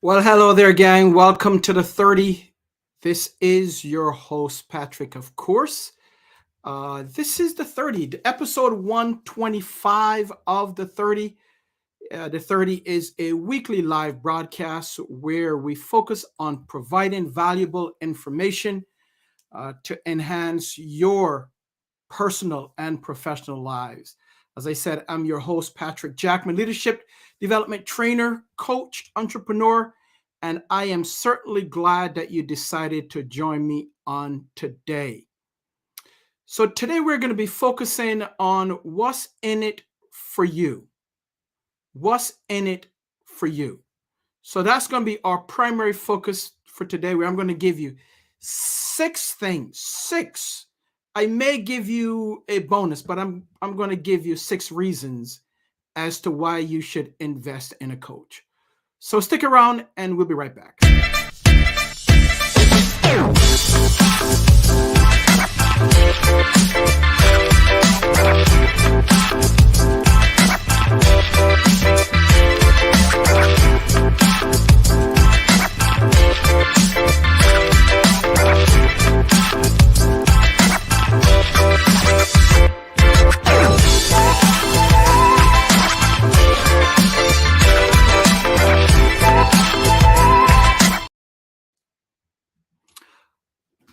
Well, hello there, gang. Welcome to the 30. This is your host, Patrick, of course. This is the 30, episode 125 of the 30. The 30 is a weekly live broadcast where we focus on providing valuable information to enhance your personal and professional lives. As I said, I'm your host, Patrick Jackman, leadership development trainer, coach, entrepreneur, and I am certainly glad that you decided to join me on today. So, today we're going to be focusing on what's in it for you. What's in it for you? So, that's going to be our primary focus for today, where I'm going to give you six. I may give you a bonus, but I'm going to give you 6 reasons as to why you should invest in a coach. So stick around and we'll be right back.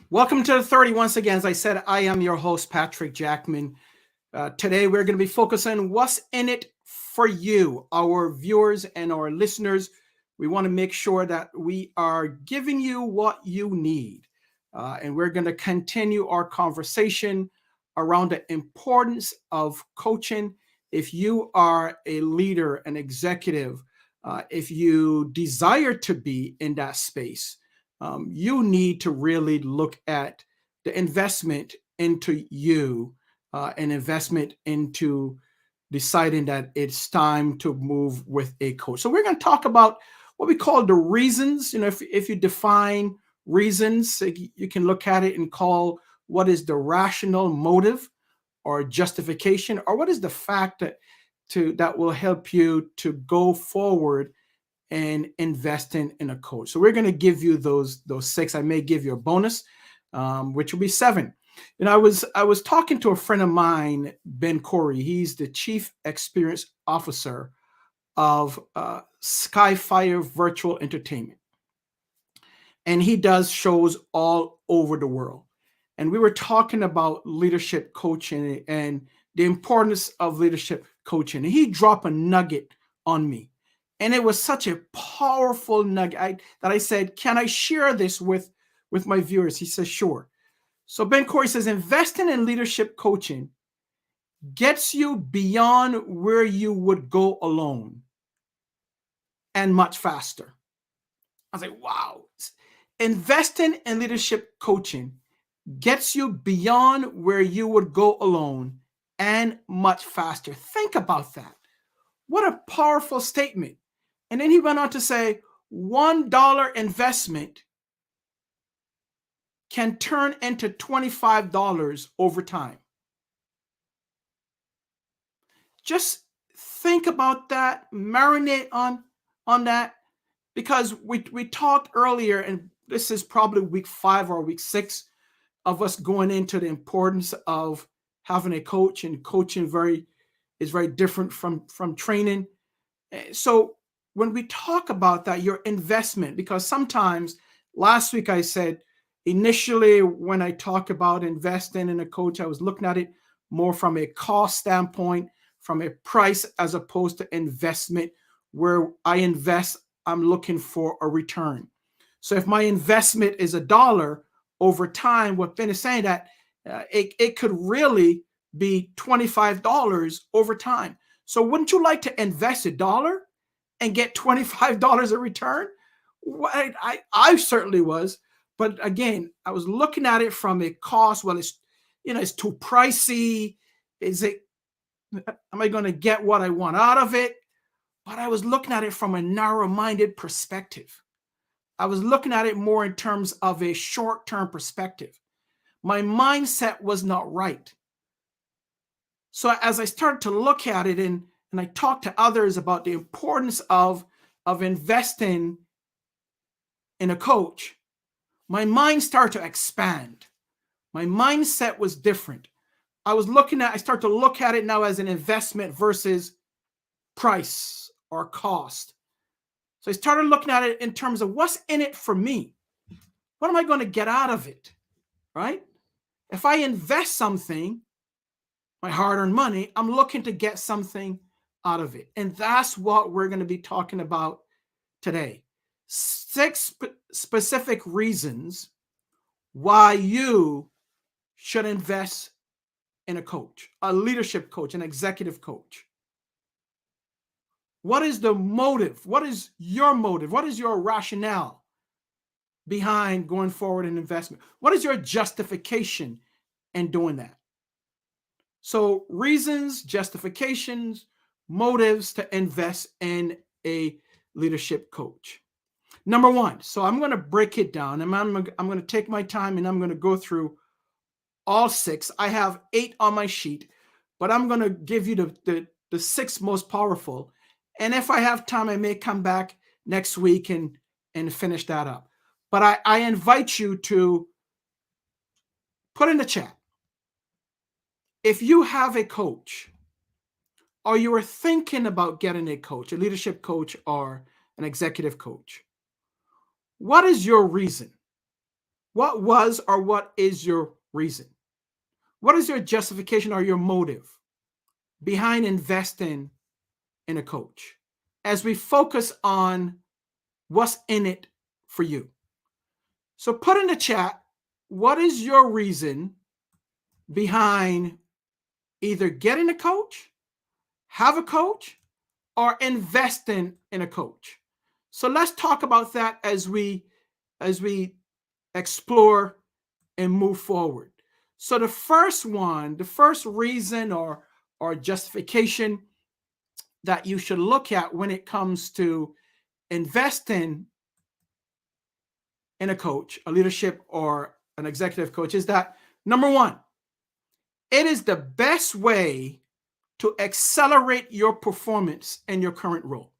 Welcome to the 30. Once again, as I said, I am your host, Patrick Jackman. Today, we're going to be focusing what's in it for you, our viewers and our listeners. We want to make sure that we are giving you what you need. And we're going to continue our conversation around the importance of coaching. If you are a leader, an executive, if you desire to be in that space, you need to really look at the investment into you, an investment into deciding that it's time to move with a coach. So we're going to talk about what we call the reasons. If you define reasons, you can look at it and call what is the rational motive or justification, or what is the fact that will help you to go forward and investing in a coach. So we're going to give you those 6. I may give you a bonus, which will be 7. I was talking to a friend of mine, Ben Corey. He's the Chief Experience Officer of Skyfire Virtual Entertainment, and he does shows all over the world. And we were talking about leadership coaching and the importance of leadership coaching. And he dropped a nugget on me. And it was such a powerful nugget that I said, can I share this with my viewers? He says, sure. So Ben Corey says, investing in leadership coaching gets you beyond where you would go alone and much faster. I was like, wow. Investing in leadership coaching gets you beyond where you would go alone and much faster. Think about that. What a powerful statement. And then he went on to say, $1 investment can turn into $25 over time. Just think about that, marinate on that, because we talked earlier, and this is probably week 5 or week 6 of us going into the importance of having a coach, and coaching is very different from training. So when we talk about that, your investment, because sometimes last week I said, initially when I talk about investing in a coach, I was looking at it more from a cost standpoint, from a price, as opposed to investment, where I invest, I'm looking for a return. So if my investment is $1 over time, what Ben is saying that it could really be $25 over time. So wouldn't you like to invest $1 and get $25 a return? I certainly was. But again, I was looking at it from a cost. Well, it's too pricey. Am I going to get what I want out of it? But I was looking at it from a narrow-minded perspective. I was looking at it more in terms of a short-term perspective. My mindset was not right. So as I started to look at it and I talked to others about the importance of investing in a coach, my mind started to expand. My mindset was different. I start to look at it now as an investment versus price or cost. So I started looking at it in terms of what's in it for me. What am I going to get out of it? Right? If I invest something, my hard-earned money, I'm looking to get something out of it. And that's what we're going to be talking about today. 6 specific reasons why you should invest in a coach, a leadership coach, an executive coach. What is the motive? What is your motive? What is your rationale behind going forward in investment? What is your justification in doing that? So reasons, justifications, motives to invest in a leadership coach. Number one, so I'm going to break it down, and I'm going to take my time and I'm going to go through all 6. I have 8 on my sheet, but I'm going to give you the 6 most powerful. And if I have time, I may come back next week and finish that up. But I invite you to put in the chat, if you have a coach or you are thinking about getting a coach, a leadership coach or an executive coach, what is your reason? What was or what is your reason? What is your justification or your motive behind investing in a coach? As we focus on what's in it for you. So put in the chat, what is your reason behind either getting a coach, have a coach, or investing in a coach? So let's talk about that as we explore and move forward. So the first reason or justification that you should look at when it comes to investing in a coach, a leadership or an executive coach, is that number one, it is the best way to accelerate your performance in your current role.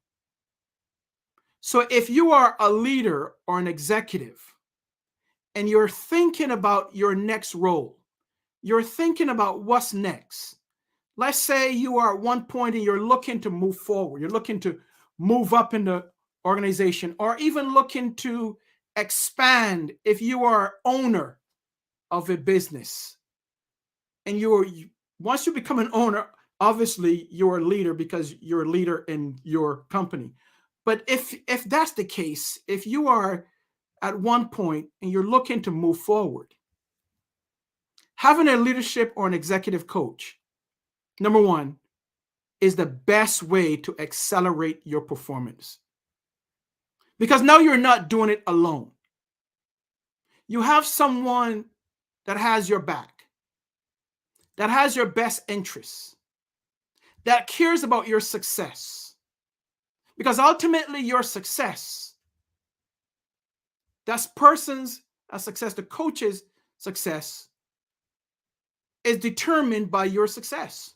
So if you are a leader or an executive and you're thinking about your next role, you're thinking about what's next. Let's say you are at one point and you're looking to move forward. You're looking to move up in the organization, or even looking to expand if you are owner of a business. And once you become an owner, obviously you're a leader because you're a leader in your company. But if that's the case, if you are at one point and you're looking to move forward, having a leadership or an executive coach, number one, is the best way to accelerate your performance. Because now you're not doing it alone. You have someone that has your back, that has your best interests, that cares about your success. Because ultimately your success, that person's success, the coach's success, is determined by your success.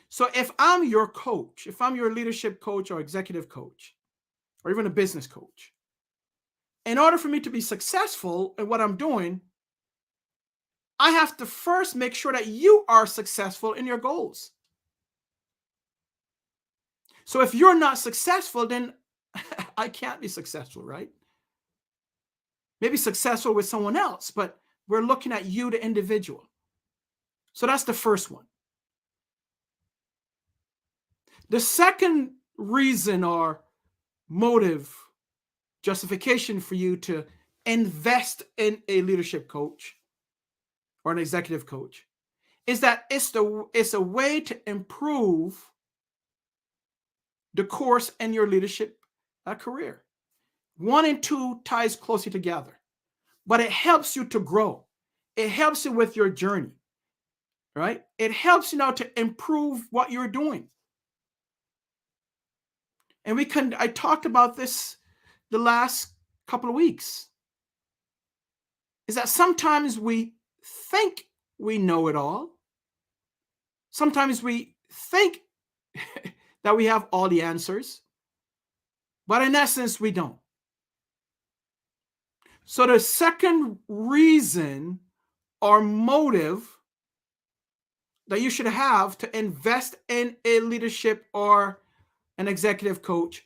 So if I'm your coach, if I'm your leadership coach or executive coach, or even a business coach, in order for me to be successful in what I'm doing, I have to first make sure that you are successful in your goals. So if you're not successful, then I can't be successful, right? Maybe successful with someone else, but we're looking at you, the individual. So that's the first one. The second reason or motive, justification for you to invest in a leadership coach or an executive coach is that it's a way to improve the course in your leadership career. 1 and 2 ties closely together, but it helps you to grow. It helps you with your journey, right? It helps you now to improve what you're doing. And I talked about this the last couple of weeks, is that sometimes we think we know it all. Sometimes we think that we have all the answers, but in essence, we don't. So the second reason or motive that you should have to invest in a leadership or an executive coach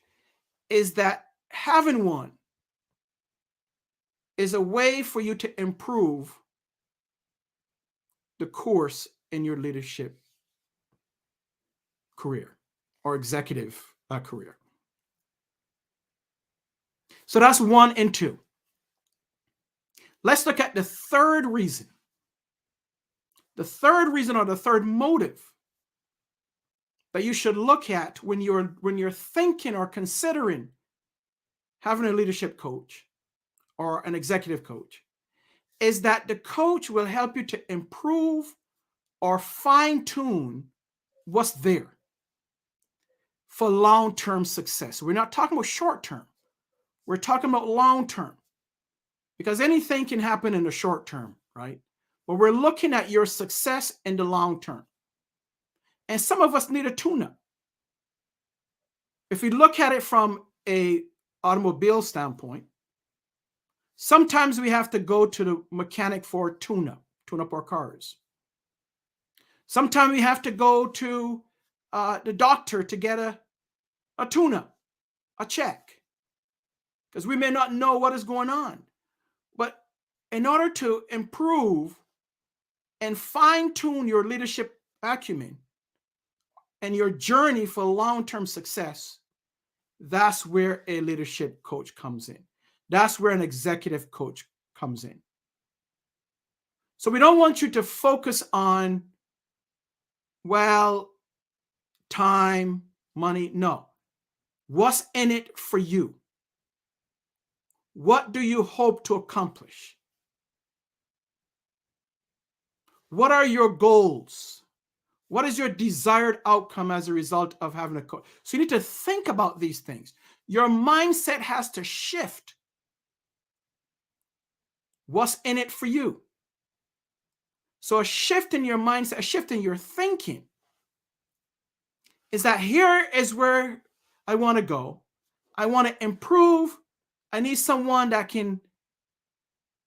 is that having one is a way for you to improve the course in your leadership career or executive career. So that's 1 and 2. Let's look at the third reason. The third reason or the third motive that you should look at when you're thinking or considering having a leadership coach or an executive coach is that the coach will help you to improve or fine-tune what's there for long-term success. We're not talking about short-term. We're talking about long-term, because anything can happen in the short term, right? But we're looking at your success in the long term. And some of us need a tune-up. If we look at it from a automobile standpoint, sometimes we have to go to the mechanic for a tune up our cars. Sometimes we have to go to the doctor to get a tune-up, a check, because we may not know what is going on. But in order to improve and fine-tune your leadership acumen and your journey for long-term success, that's where a leadership coach comes in. That's where an executive coach comes in. So we don't want you to focus on, well, time, money. No. What's in it for you? What do you hope to accomplish? What are your goals? What is your desired outcome as a result of having a coach? So you need to think about these things. Your mindset has to shift. What's in it for you? So a shift in your mindset, a shift in your thinking is that here is where I want to go. I want to improve. I need someone that can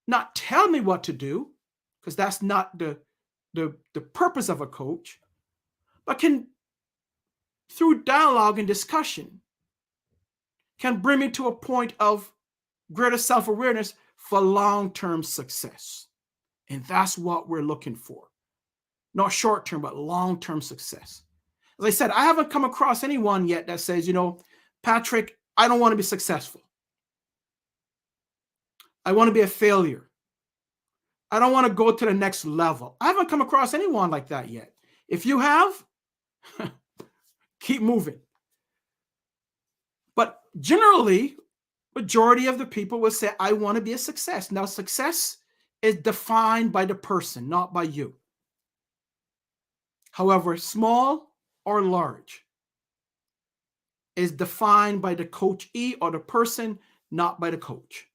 not tell me what to do, because that's not the purpose of a coach, but can, through dialogue and discussion, can bring me to a point of greater self-awareness for long-term success. And that's what we're looking for. Not short-term, but long-term success. As I said, I haven't come across anyone yet that says, Patrick, I don't want to be successful. I want to be a failure. I don't want to go to the next level. I haven't come across anyone like that yet. If you have, keep moving. But generally, majority of the people will say, I want to be a success. Now, success is defined by the person, not by you. However, small or large is defined by the coachee or the person, not by the coach.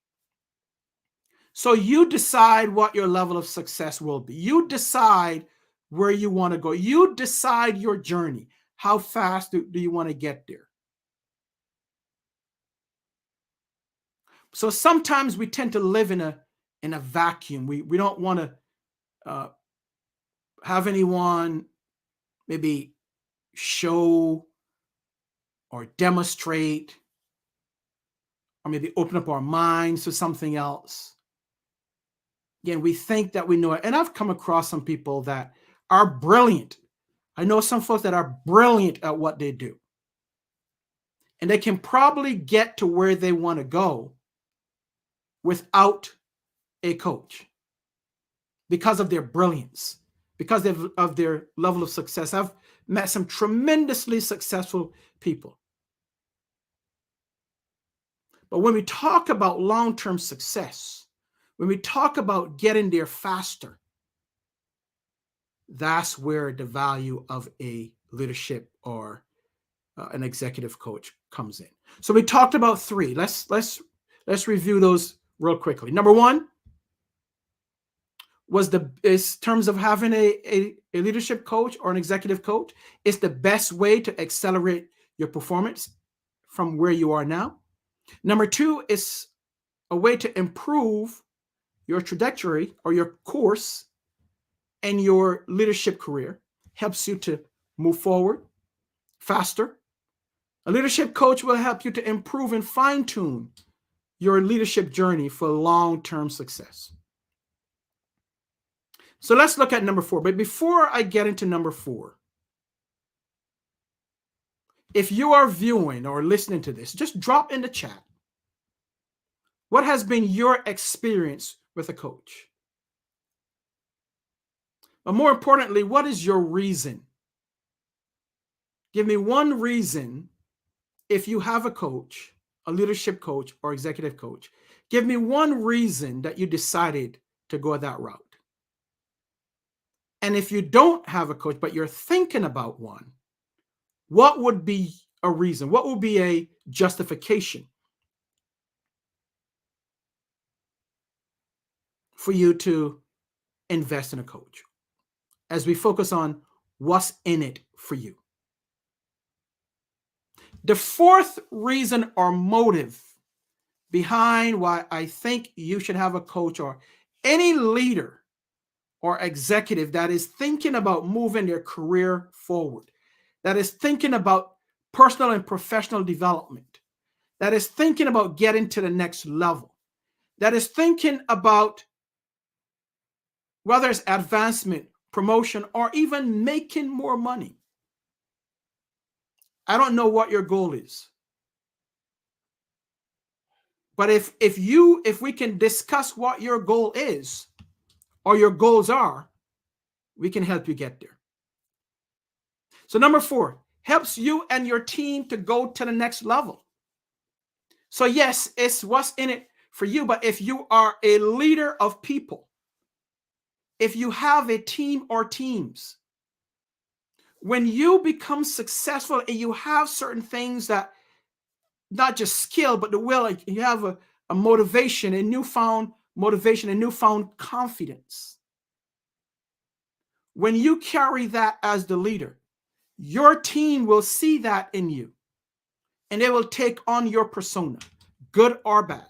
So you decide what your level of success will be. You decide where you want to go. You decide your journey. How fast do you want to get there? So sometimes we tend to live in a vacuum. We don't want to have anyone maybe show or demonstrate or maybe open up our minds to something else. Again, we think that we know it. And I've come across some people that are brilliant. I know some folks that are brilliant at what they do. And they can probably get to where they want to go without a coach because of their brilliance, because of their level of success. I've met some tremendously successful people. But when we talk about long-term success, when we talk about getting there faster, that's where the value of a leadership or an executive coach comes in. So we talked about 3. Let's review those real quickly. Number 1 is terms of having a leadership coach or an executive coach. It's the best way to accelerate your performance from where you are now. Number 2 is a way to improve your trajectory or your course and your leadership career, helps you to move forward faster. A leadership coach will help you to improve and fine-tune your leadership journey for long-term success. So let's look at number 4. But before I get into number 4, if you are viewing or listening to this, just drop in the chat. What has been your experience with a coach? But more importantly, what is your reason? Give me one reason. If you have a coach, a leadership coach or executive coach, give me one reason that you decided to go that route. And if you don't have a coach, but you're thinking about one, what would be a reason? What would be a justification for you to invest in a coach as we focus on what's in it for you? The 4th reason or motive behind why I think you should have a coach or any leader or executive that is thinking about moving their career forward, that is thinking about personal and professional development, that is thinking about getting to the next level, that is thinking about whether it's advancement, promotion, or even making more money. I don't know what your goal is. But if we can discuss what your goal is or your goals are, we can help you get there. So number 4, helps you and your team to go to the next level. So yes, it's what's in it for you. But if you are a leader of people, if you have a team or teams, when you become successful and you have certain things that not just skill, but the will, like you have a motivation, a newfound motivation, a newfound confidence. When you carry that as the leader, your team will see that in you and they will take on your persona, good or bad.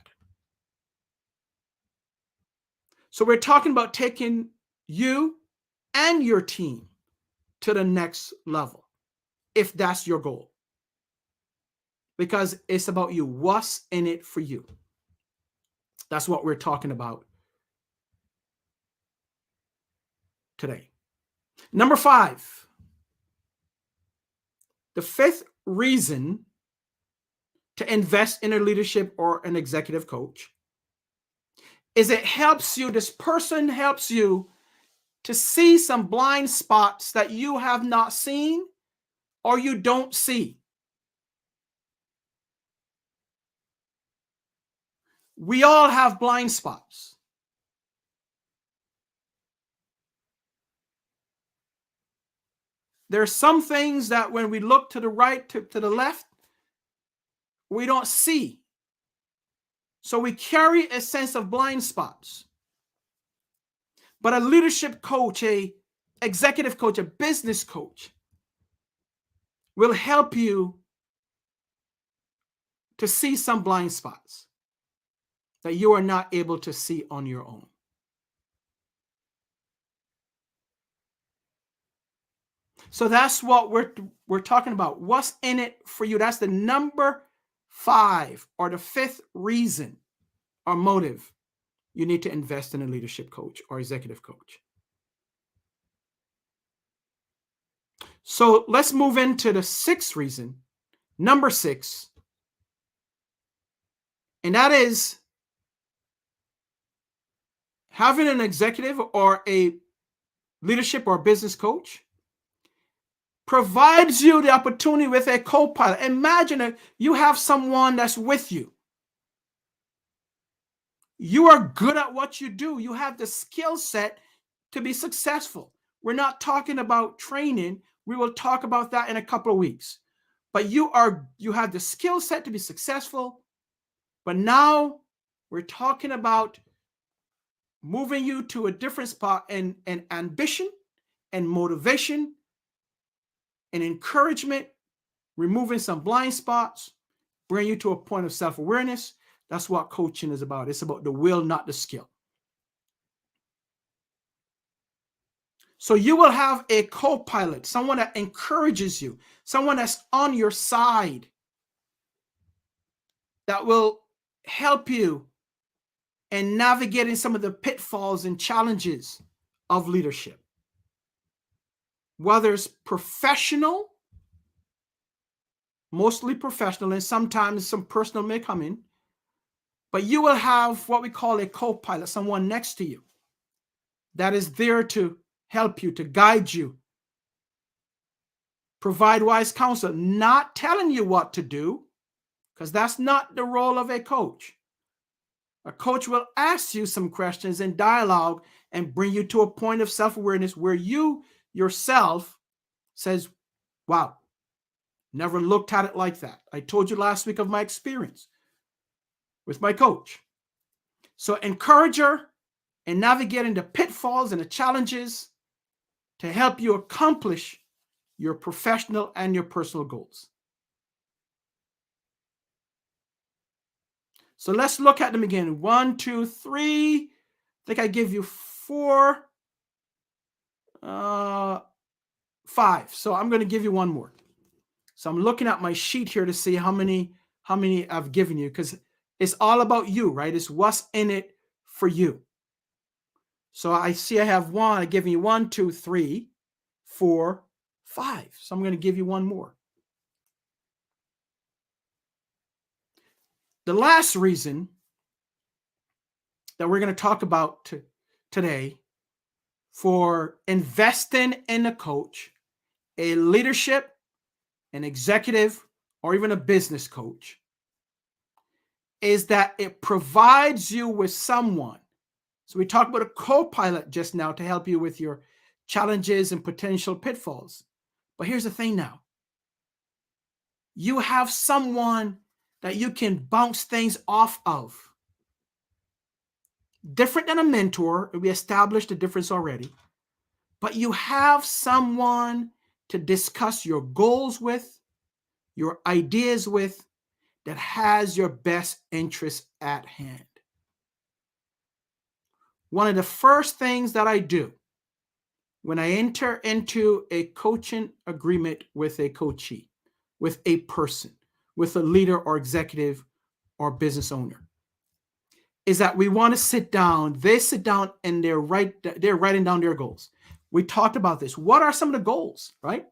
So we're talking about taking you and your team to the next level, if that's your goal. Because it's about you. What's in it for you? That's what we're talking about today. Number 5, the 5th reason to invest in a leadership or an executive coach is it helps you, this person helps you to see some blind spots that you have not seen or you don't see. We all have blind spots. There are some things that when we look to the right, to the left, we don't see. So we carry a sense of blind spots. But a leadership coach, a executive coach, a business coach will help you to see some blind spots that you are not able to see on your own. So that's what we're talking about. What's in it for you? That's the number 5 or the 5th reason or motive you need to invest in a leadership coach or executive coach. So let's move into the 6th reason, number 6, and that is having an executive or a leadership or business coach provides you the opportunity with a co-pilot. Imagine that you have someone that's with you. You are good at what you do. You have the skill set to be successful. We're not talking about training. We will talk about that in a couple of weeks. But you have the skill set to be successful. But now we're talking about moving you to a different spot and ambition and motivation and encouragement, removing some blind spots, bring you to a point of self-awareness That's what coaching is about. It's about the will, not the skill. So you will have a co-pilot, someone that encourages you, someone that's on your side, that will help you in navigating some of the pitfalls and challenges of leadership. Whether it's professional, mostly professional, and sometimes some personal may come in, but you will have what we call a co-pilot, someone next to you that is there to help you, to guide you, provide wise counsel, not telling you what to do, because that's not the role of a coach. A coach will ask you some questions in dialogue and bring you to a point of self-awareness where you yourself says, wow, never looked at it like that. I told you last week of my experience with my coach. So encourage her in navigating the pitfalls and the challenges to help you accomplish your professional and your personal goals. So let's look at them again. 1, 2, 3. I think I give you 4, 5. So I'm going to give you one more. So I'm looking at my sheet here to see how many I've given you, because it's all about you, right? It's what's in it for you. So I see I have one. I give you 1, 2, 3, 4, 5. So I'm going to give you one more. The last reason that we're going to talk about today for investing in a coach, a leadership, an executive, or even a business coach, is that it provides you with someone. So we talked about a co-pilot just now to help you with your challenges and potential pitfalls. But here's the thing now. You have someone that you can bounce things off of. Different than a mentor. We established the difference already. But you have someone to discuss your goals with, your ideas with, that has your best interests at hand. One of the first things that I do when I enter into a coaching agreement with a coachee, with a person, with a leader or executive or business owner, is that we want to sit down. They sit down and they're writing down their goals. We talked about this. What are some of the goals, right?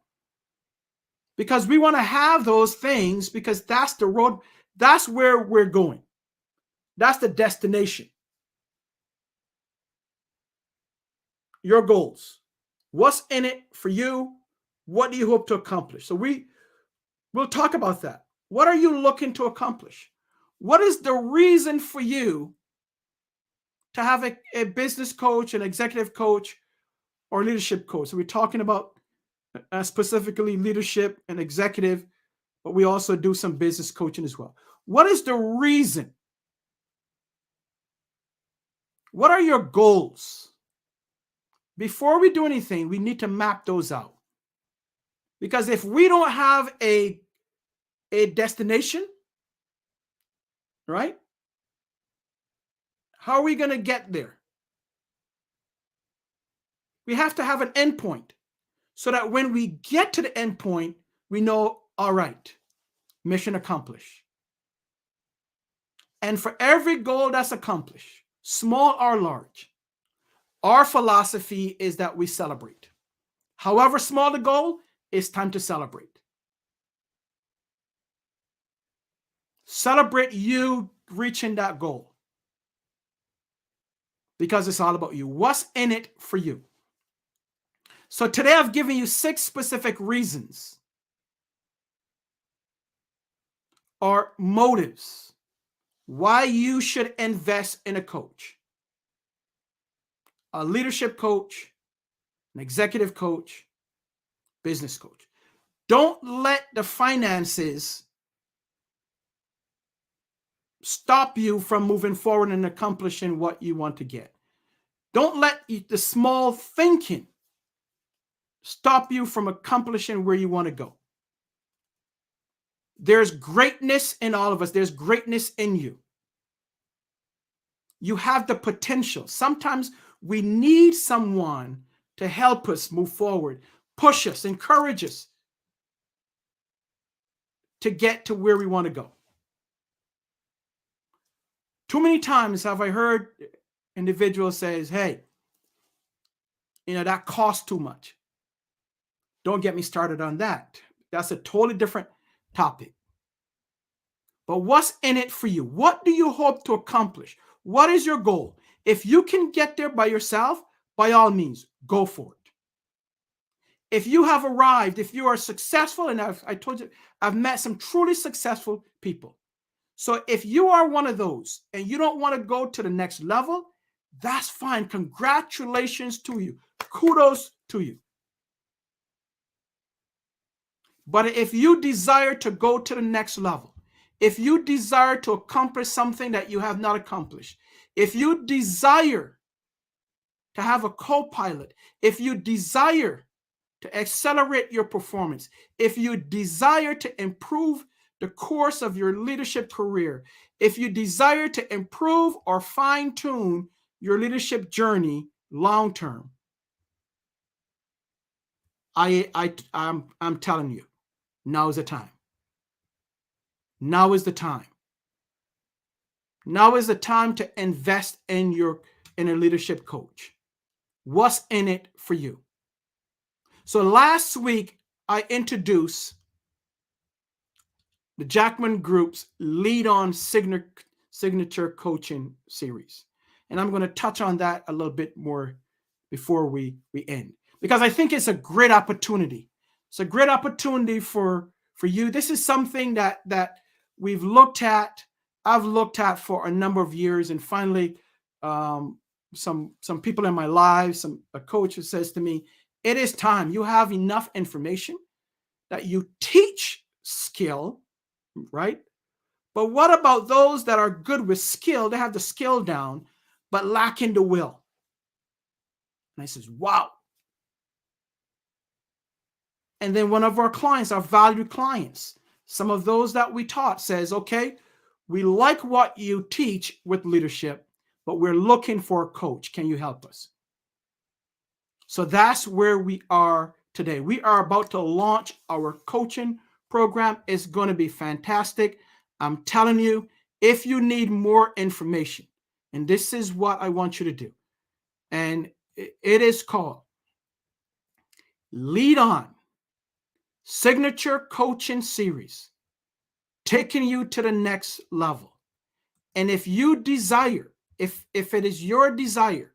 Because we want to have those things, because that's the road. That's where we're going. That's the destination. Your goals. What's in it for you? What do you hope to accomplish? So we'll talk about that. What are you looking to accomplish? What is the reason for you to have a business coach, an executive coach, or leadership coach? So we're talking about specifically leadership and executive, but we also do some business coaching as well. What is the reason? What are your goals? Before we do anything, we need to map those out. Because if we don't have a destination, right? How are we going to get there? We have to have an endpoint so that when we get to the endpoint, we know, all right, mission accomplished. And for every goal that's accomplished, small or large, our philosophy is that we celebrate. However small the goal, it's time to celebrate. Celebrate you reaching that goal. Because it's all about you. What's in it for you? So today I've given you 6 specific reasons or motives why you should invest in a coach. A leadership coach, an executive coach, business coach. Don't let the finances stop you from moving forward and accomplishing what you want to get. Don't let the small thinking stop you from accomplishing where you want to go. There's greatness in all of us. There's greatness in you. You have the potential. Sometimes we need someone to help us move forward, push us, encourage us to get to where we want to go. Too many times have I heard individuals say, hey, that costs too much. Don't get me started on that. That's a totally different topic. But what's in it for you? What do you hope to accomplish? What is your goal? If you can get there by yourself, by all means, go for it. If you have arrived, if you are successful, and I told you, I've met some truly successful people. So if you are one of those and you don't want to go to the next level, that's fine. Congratulations to you. Kudos to you. But if you desire to go to the next level, if you desire to accomplish something that you have not accomplished, if you desire to have a co-pilot, if you desire to accelerate your performance, if you desire to improve the course of your leadership career, if you desire to improve or fine-tune your leadership journey long-term, I'm telling you, now is the time. Now is the time. Now is the time to invest in a leadership coach. What's in it for you? So last week, I introduced the Jackman Group's LeadOn Signature Coaching series. And I'm going to touch on that a little bit more before we end, because I think it's a great opportunity. It's a great opportunity for you. This is something that we've looked at. I've looked at for a number of years, and finally, some people in my life, a coach who says to me, it is time. You have enough information that you teach skill, right? But what about those that are good with skill? They have the skill down, but lacking the will. And I says, wow. And then one of our clients, our valued clients, some of those that we taught says, okay, we like what you teach with leadership, but we're looking for a coach. Can you help us? So that's where we are today. We are about to launch our coaching program. It's going to be fantastic. I'm telling you, if you need more information, and this is what I want you to do, and it is called LeadOn Signature Coaching Series, taking you to the next level. And if you desire, if it is your desire,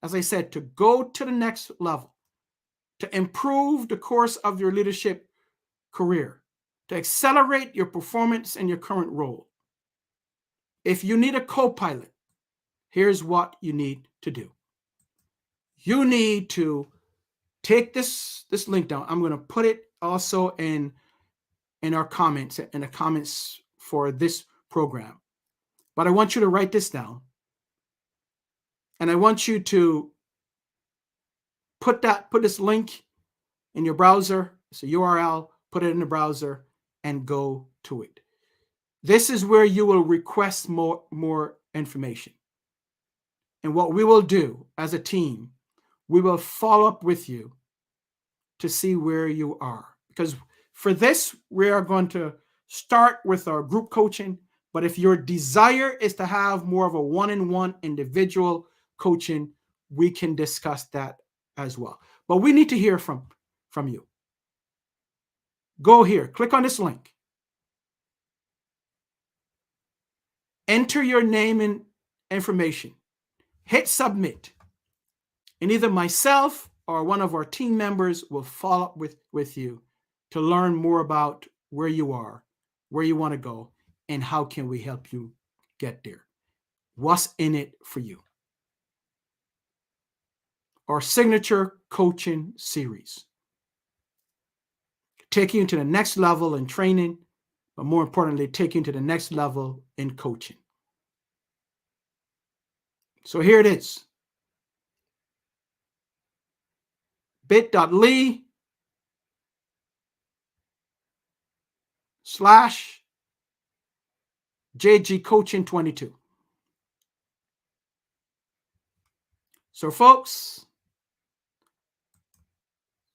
as I said, to go to the next level, to improve the course of your leadership career, to accelerate your performance in your current role, if you need a co-pilot, here's what you need to do. You need to take this link down. I'm going to put it also in our comments, in the comments for this program. But I want you to write this down. And I want you to put this link in your browser. It's a URL, put it in the browser and go to it. This is where you will request more information. And what we will do as a team, we will follow up with you to see where you are. Because for this, we are going to start with our group coaching. But if your desire is to have more of a one-on-one individual coaching, we can discuss that as well. But we need to hear from you. Go here, click on this link. Enter your name and information. Hit submit. And either myself or one of our team members will follow up with you to learn more about where you are, where you want to go, and how can we help you get there. What's in it for you? Our signature coaching series, taking you to the next level in training, but more importantly, taking you to the next level in coaching. So here it is. bit.ly/JG Coaching 22. So, folks,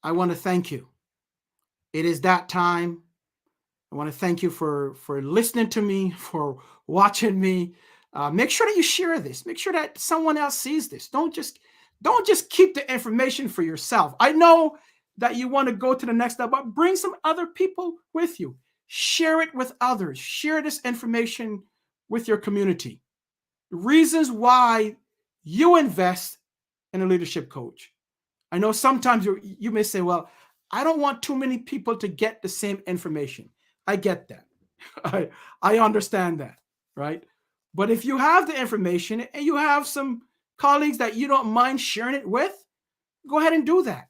I want to thank you. It is that time. I want to thank you for listening to me, for watching me. Make sure that you share this. Make sure that someone else sees this. Don't just keep the information for yourself. I know that you want to go to the next level, but bring some other people with you. Share it with others. Share this information with your community. Reasons why you invest in a leadership coach. I know sometimes you may say, well, I don't want too many people to get the same information. I get that. I understand that, right? But if you have the information and you have some colleagues that you don't mind sharing it with, go ahead and do that.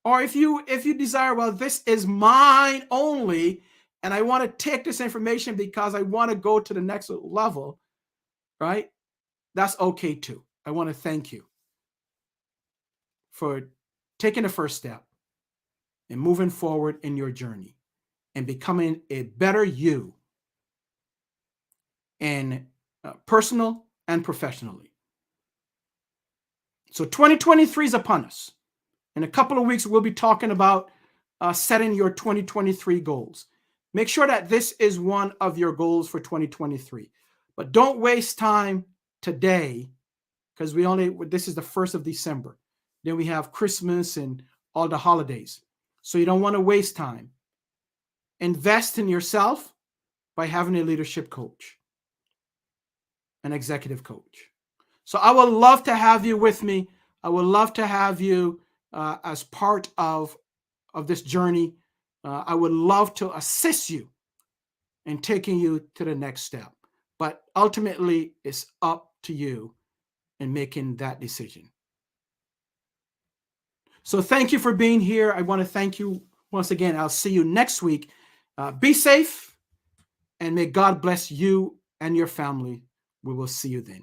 Or if you desire, well, this is mine only, and I want to take this information because I want to go to the next level, right? That's okay too. I want to thank you for taking the first step and moving forward in your journey and becoming a better you, and personal and professionally. So 2023 is upon us. In a couple of weeks, we'll be talking about setting your 2023 goals. Make sure that this is one of your goals for 2023. But don't waste time today, because this is the 1st of December. Then we have Christmas and all the holidays. So you don't want to waste time. Invest in yourself by having a leadership coach, an executive coach. So I would love to have you with me. I would love to have you as part of this journey. I would love to assist you in taking you to the next step. But ultimately, it's up to you in making that decision. So thank you for being here. I want to thank you once again. I'll see you next week. Be safe, and may God bless you and your family. We will see you then.